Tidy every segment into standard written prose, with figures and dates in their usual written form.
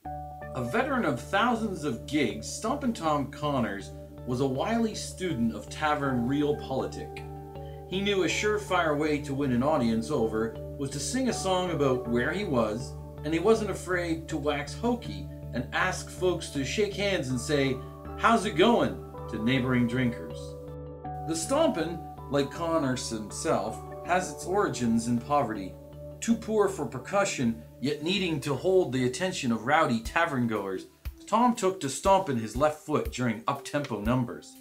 A veteran of thousands of gigs, Stompin' Tom Connors was a wily student of tavern realpolitik. He knew a surefire way to win an audience over was to sing a song about where he was, and he wasn't afraid to wax hokey and ask folks to shake hands and say, "How's it going?" to neighboring drinkers. The Stompin', like Connors himself, has its origins in poverty. Too poor for percussion, yet needing to hold the attention of rowdy tavern-goers, Tom took to stomping his left foot during up-tempo numbers.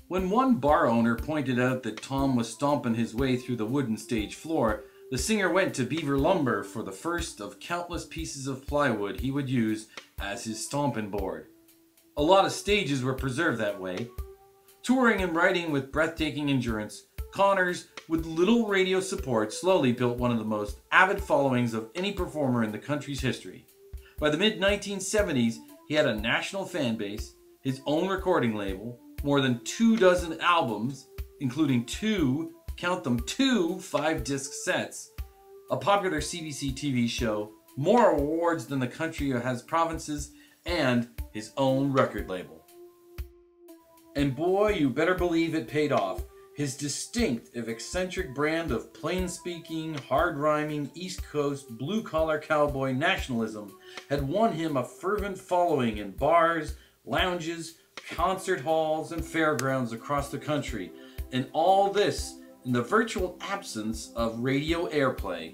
When one bar owner pointed out that Tom was stomping his way through the wooden stage floor, the singer went to Beaver Lumber for the first of countless pieces of plywood he would use as his stomping board. A lot of stages were preserved that way. Touring and writing with breathtaking endurance, Connors, with little radio support, slowly built one of the most avid followings of any performer in the country's history. By the mid-1970s, he had a national fan base, his own recording label, more than 24 albums, including two 5-disc sets, a popular CBC TV show, more awards than the country has provinces, and his own record label. And boy, you better believe it paid off. His distinct, if eccentric brand of plain-speaking, hard-rhyming, East Coast, blue-collar cowboy nationalism had won him a fervent following in bars, lounges, concert halls, and fairgrounds across the country, and all this in the virtual absence of radio airplay.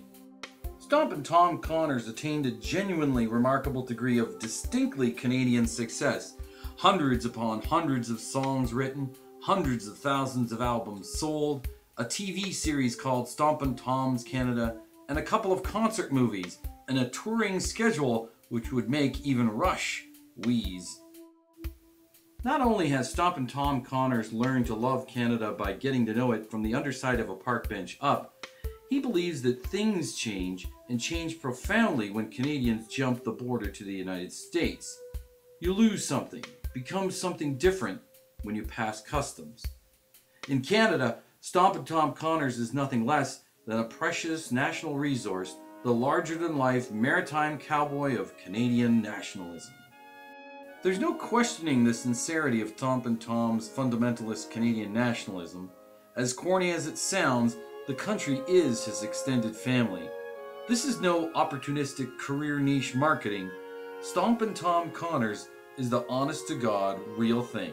Stompin' Tom Connors attained a genuinely remarkable degree of distinctly Canadian success. Hundreds upon hundreds of songs written, hundreds of thousands of albums sold, a TV series called Stompin' Tom's Canada, and a couple of concert movies, and a touring schedule which would make even Rush wheeze. Not only has Stompin' Tom Connors learned to love Canada by getting to know it from the underside of a park bench up, he believes that things change, and change profoundly when Canadians jump the border to the United States. You lose something, become something different when you pass customs. In Canada, Stompin' Tom Connors is nothing less than a precious national resource, the larger-than-life maritime cowboy of Canadian nationalism. There's no questioning the sincerity of Stompin' Tom's fundamentalist Canadian nationalism. As corny as it sounds, the country is his extended family. This is no opportunistic career niche marketing. Stompin' Tom Connors is the honest-to-God real thing.